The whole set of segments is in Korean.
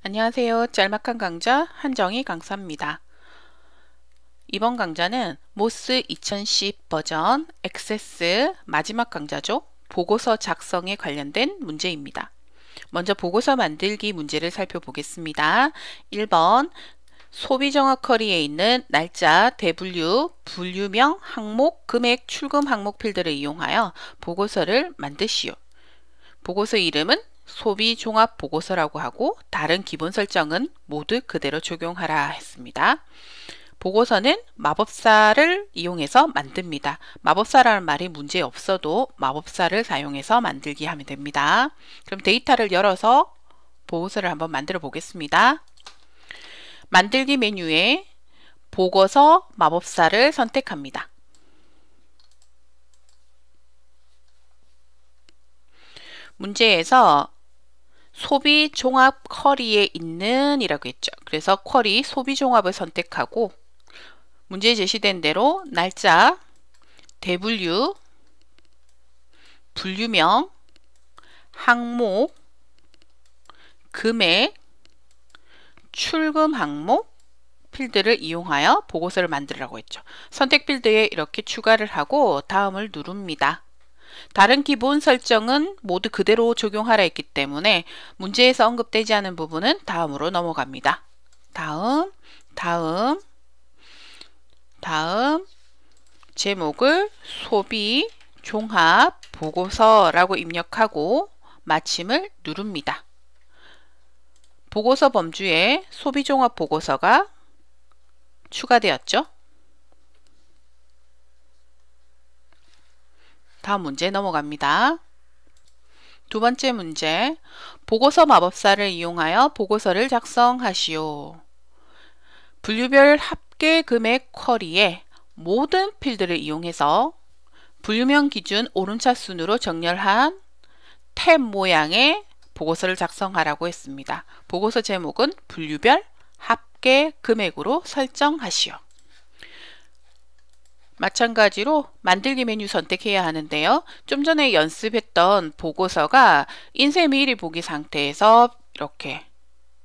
안녕하세요. 짤막한 강좌 한정희 강사입니다. 이번 강좌는 모스 2010 버전 액세스 마지막 강좌죠. 보고서 작성에 관련된 문제입니다. 먼저 보고서 만들기 문제를 살펴보겠습니다. 1번 소비정확 쿼리에 있는 날짜, 대분류, 분류명, 항목, 금액, 출금 항목 필드를 이용하여 보고서를 만드시오. 보고서 이름은 소비종합보고서라고 하고 다른 기본 설정은 모두 그대로 적용하라 했습니다. 보고서는 마법사를 이용해서 만듭니다. 마법사라는 말이 문제 없어도 마법사를 사용해서 만들기 하면 됩니다. 그럼 데이터를 열어서 보고서를 한번 만들어 보겠습니다. 만들기 메뉴에 보고서 마법사를 선택합니다. 문제에서 소비 종합 쿼리에 있는 이라고 했죠. 그래서 쿼리 소비 종합을 선택하고 문제에 제시된 대로 날짜, 대분류, 분류명, 항목, 금액, 출금 항목 필드를 이용하여 보고서를 만들라고 했죠. 선택 필드에 이렇게 추가를 하고 다음을 누릅니다. 다른 기본 설정은 모두 그대로 적용하라 했기 때문에 문제에서 언급되지 않은 부분은 다음으로 넘어갑니다. 다음 제목을 소비 종합 보고서라고 입력하고 마침을 누릅니다. 보고서 범주에 소비 종합 보고서가 추가되었죠. 다음 문제 넘어갑니다. 두 번째 문제, 보고서 마법사를 이용하여 보고서를 작성하시오. 분류별 합계 금액 쿼리에 모든 필드를 이용해서 분류명 기준 오름차 순으로 정렬한 탭 모양의 보고서를 작성하라고 했습니다. 보고서 제목은 분류별 합계 금액으로 설정하시오. 마찬가지로 만들기 메뉴 선택해야 하는데요. 좀 전에 연습했던 보고서가 인쇄 미리 보기 상태에서 이렇게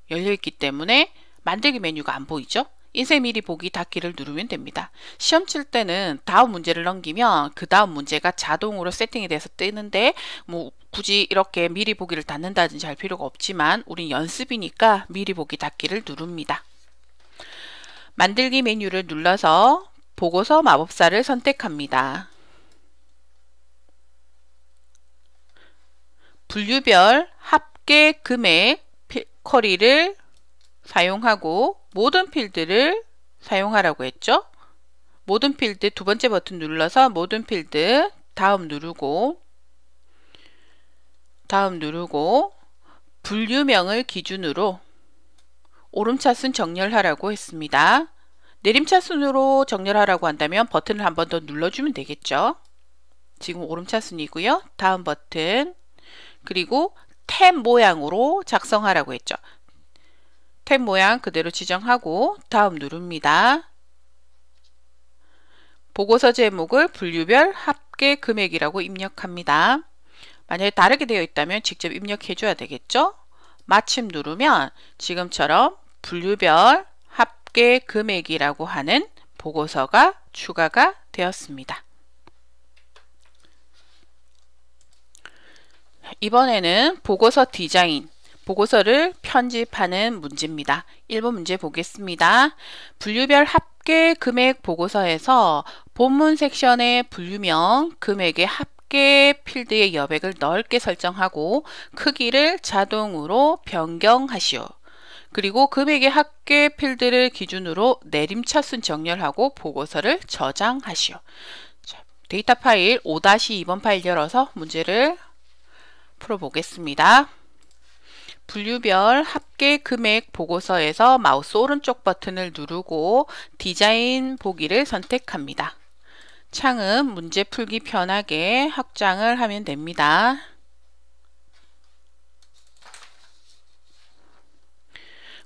열려있기 때문에 만들기 메뉴가 안 보이죠? 인쇄 미리 보기 닫기를 누르면 됩니다. 시험 칠 때는 다음 문제를 넘기면 그 다음 문제가 자동으로 세팅이 돼서 뜨는데 뭐 굳이 이렇게 미리 보기를 닫는다든지 할 필요가 없지만 우린 연습이니까 미리 보기 닫기를 누릅니다. 만들기 메뉴를 눌러서 보고서 마법사를 선택합니다. 분류별 합계 금액 쿼리를 사용하고 모든 필드를 사용하라고 했죠. 모든 필드 두 번째 버튼 눌러서 모든 필드 다음 누르고 분류명을 기준으로 오름차순 정렬하라고 했습니다. 내림차순으로 정렬하라고 한다면 버튼을 한 번 더 눌러주면 되겠죠. 지금 오름차순이고요. 다음 버튼 그리고 탭 모양으로 작성하라고 했죠. 탭 모양 그대로 지정하고 다음 누릅니다. 보고서 제목을 분류별 합계 금액이라고 입력합니다. 만약에 다르게 되어 있다면 직접 입력해 줘야 되겠죠. 마침 누르면 지금처럼 분류별 합계 금액이라고 하는 보고서가 추가가 되었습니다. 이번에는 보고서 디자인, 보고서를 편집하는 문제입니다. 1번 문제 보겠습니다. 분류별 합계 금액 보고서에서 본문 섹션의 분류명, 금액의 합계 필드의 여백을 넓게 설정하고 크기를 자동으로 변경하시오. 그리고 금액의 합계 필드를 기준으로 내림차순 정렬하고 보고서를 저장하시오. 자, 데이터 파일 5-2번 파일 열어서 문제를 풀어보겠습니다. 분류별 합계 금액 보고서에서 마우스 오른쪽 버튼을 누르고 디자인 보기를 선택합니다. 창은 문제 풀기 편하게 확장을 하면 됩니다.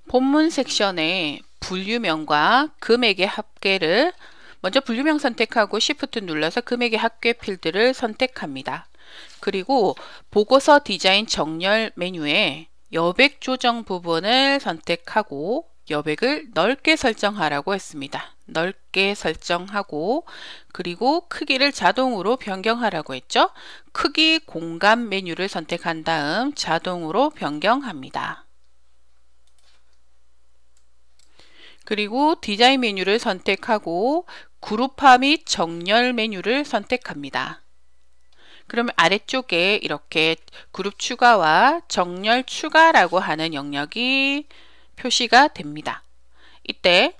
본문 섹션에 분류명과 금액의 합계를 먼저 분류명 선택하고 Shift 눌러서 금액의 합계 필드를 선택합니다. 그리고 보고서 디자인 정렬 메뉴에 여백 조정 부분을 선택하고 여백을 넓게 설정하라고 했습니다. 넓게 설정하고 그리고 크기를 자동으로 변경하라고 했죠. 크기 공간 메뉴를 선택한 다음 자동으로 변경합니다. 그리고 디자인 메뉴를 선택하고 그룹화 및 정렬 메뉴를 선택합니다. 그러면 아래쪽에 이렇게 그룹 추가와 정렬 추가라고 하는 영역이 표시가 됩니다. 이때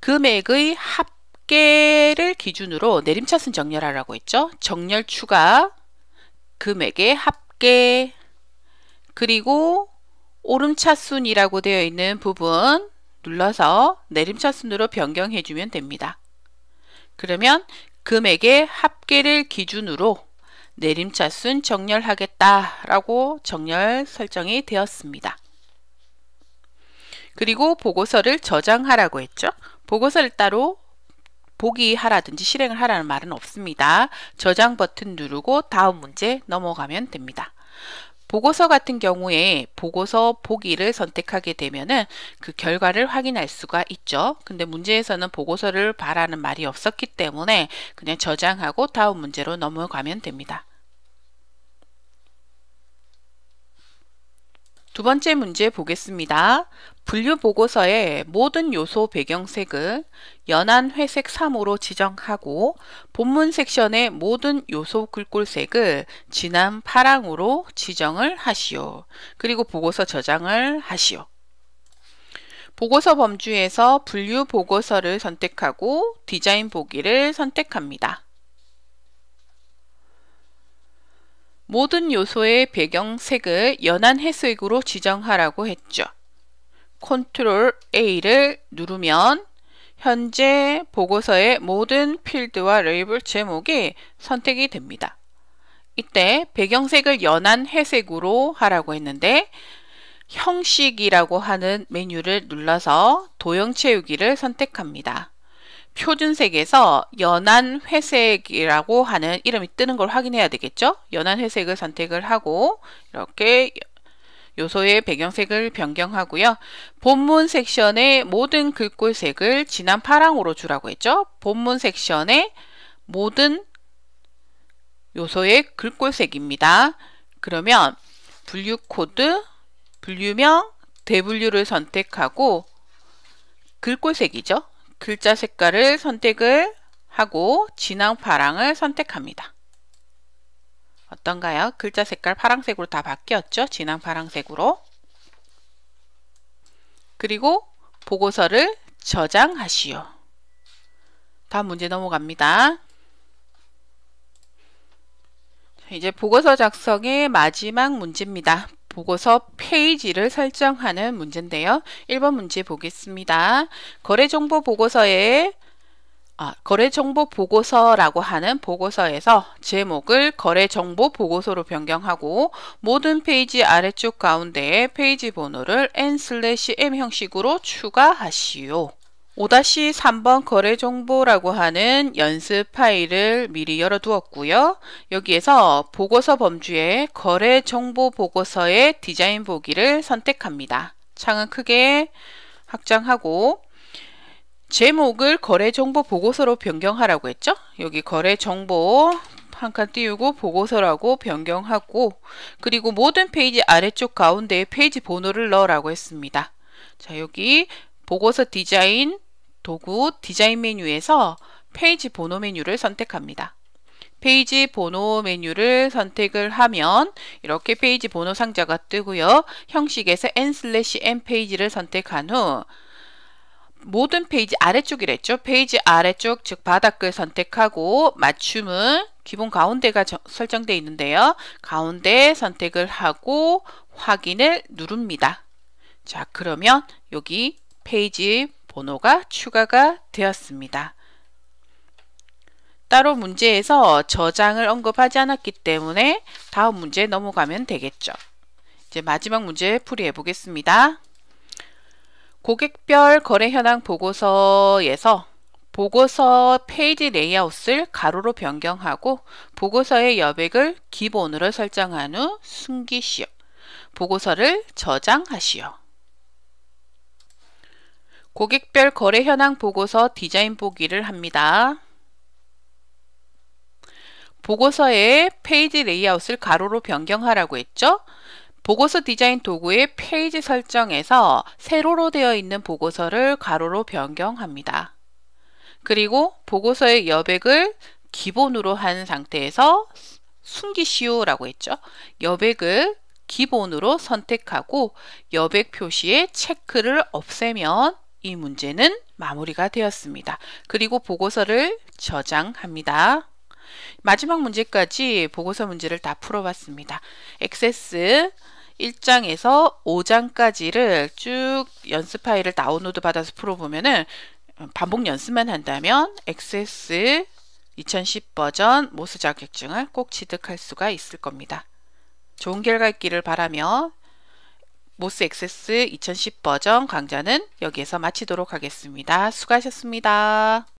금액의 합계를 기준으로 내림차순 정렬하라고 했죠. 정렬 추가, 금액의 합계, 그리고 오름차순이라고 되어 있는 부분 눌러서 내림차순으로 변경해 주면 됩니다. 그러면 금액의 합계를 기준으로 내림차순 정렬하겠다라고 정렬 설정이 되었습니다. 그리고 보고서를 저장하라고 했죠. 보고서를 따로 보기하라든지 실행을 하라는 말은 없습니다. 저장 버튼 누르고 다음 문제 넘어가면 됩니다. 보고서 같은 경우에 보고서 보기를 선택하게 되면은 그 결과를 확인할 수가 있죠. 근데 문제에서는 보고서를 바라는 말이 없었기 때문에 그냥 저장하고 다음 문제로 넘어가면 됩니다. 두 번째 문제 보겠습니다. 분류 보고서의 모든 요소 배경색을 연한 회색 3으로 지정하고 본문 섹션의 모든 요소 글꼴색을 진한 파랑으로 지정을 하시오. 그리고 보고서 저장을 하시오. 보고서 범주에서 분류 보고서를 선택하고 디자인 보기를 선택합니다. 모든 요소의 배경색을 연한 회색으로 지정하라고 했죠. 컨트롤 A를 누르면 현재 보고서의 모든 필드와 레이블 제목이 선택이 됩니다. 이때 배경색을 연한 회색으로 하라고 했는데 형식이라고 하는 메뉴를 눌러서 도형 채우기를 선택합니다. 표준색에서 연한 회색이라고 하는 이름이 뜨는 걸 확인해야 되겠죠? 연한 회색을 선택을 하고 이렇게 요소의 배경색을 변경하고요. 본문 섹션의 모든 글꼴색을 진한 파랑으로 주라고 했죠? 본문 섹션의 모든 요소의 글꼴색입니다. 그러면 분류 코드, 분류명, 대분류를 선택하고 글꼴색이죠? 글자 색깔을 선택을 하고 진한 파랑을 선택합니다. 어떤가요? 글자 색깔 파랑색으로 다 바뀌었죠? 진한 파랑색으로. 그리고 보고서를 저장하시오. 다음 문제 넘어갑니다. 이제 보고서 작성의 마지막 문제입니다. 보고서 페이지를 설정하는 문제인데요. 1번 문제 보겠습니다. 거래정보 보고서에 거래정보 보고서라고 하는 보고서에서 제목을 거래정보 보고서로 변경하고 모든 페이지 아래쪽 가운데에 페이지 번호를 n/m 형식으로 추가하시오. 5-3번 거래정보라고 하는 연습 파일을 미리 열어두었고요. 여기에서 보고서 범주에 거래정보 보고서의 디자인 보기를 선택합니다. 창은 크게 확장하고 제목을 거래정보 보고서로 변경하라고 했죠. 여기 거래정보 한 칸 띄우고 보고서라고 변경하고 그리고 모든 페이지 아래쪽 가운데에 페이지 번호를 넣으라고 했습니다. 자, 여기 보고서 디자인 도구 디자인 메뉴에서 페이지 번호 메뉴를 선택합니다. 페이지 번호 메뉴를 선택을 하면 이렇게 페이지 번호 상자가 뜨고요. 형식에서 n/m 페이지를 선택한 후 모든 페이지 아래쪽이랬죠. 페이지 아래쪽 즉 바닥을 선택하고 맞춤은 기본 가운데가 설정되어 있는데요. 가운데 선택을 하고 확인을 누릅니다. 자, 그러면 여기 페이지 번호가 추가가 되었습니다. 따로 문제에서 저장을 언급하지 않았기 때문에 다음 문제 넘어가면 되겠죠. 이제 마지막 문제 풀이해 보겠습니다. 고객별 거래 현황 보고서에서 보고서 페이지 레이아웃을 가로로 변경하고 보고서의 여백을 기본으로 설정한 후 숨기시오. 보고서를 저장하시오. 고객별 거래 현황 보고서 디자인 보기를 합니다. 보고서의 페이지 레이아웃을 가로로 변경하라고 했죠? 보고서 디자인 도구의 페이지 설정에서 세로로 되어 있는 보고서를 가로로 변경합니다. 그리고 보고서의 여백을 기본으로 한 상태에서 숨기시오라고 했죠. 여백을 기본으로 선택하고 여백 표시에 체크를 없애면 이 문제는 마무리가 되었습니다. 그리고 보고서를 저장합니다. 마지막 문제까지 보고서 문제를 다 풀어봤습니다. 액세스 1장에서 5장까지를 쭉 연습 파일을 다운로드 받아서 풀어보면은 반복 연습만 한다면 액세스 2010 버전 모스 자격증을 꼭 취득할 수가 있을 겁니다. 좋은 결과 있기를 바라며 모스 액세스 2010 버전 강좌는 여기에서 마치도록 하겠습니다. 수고하셨습니다.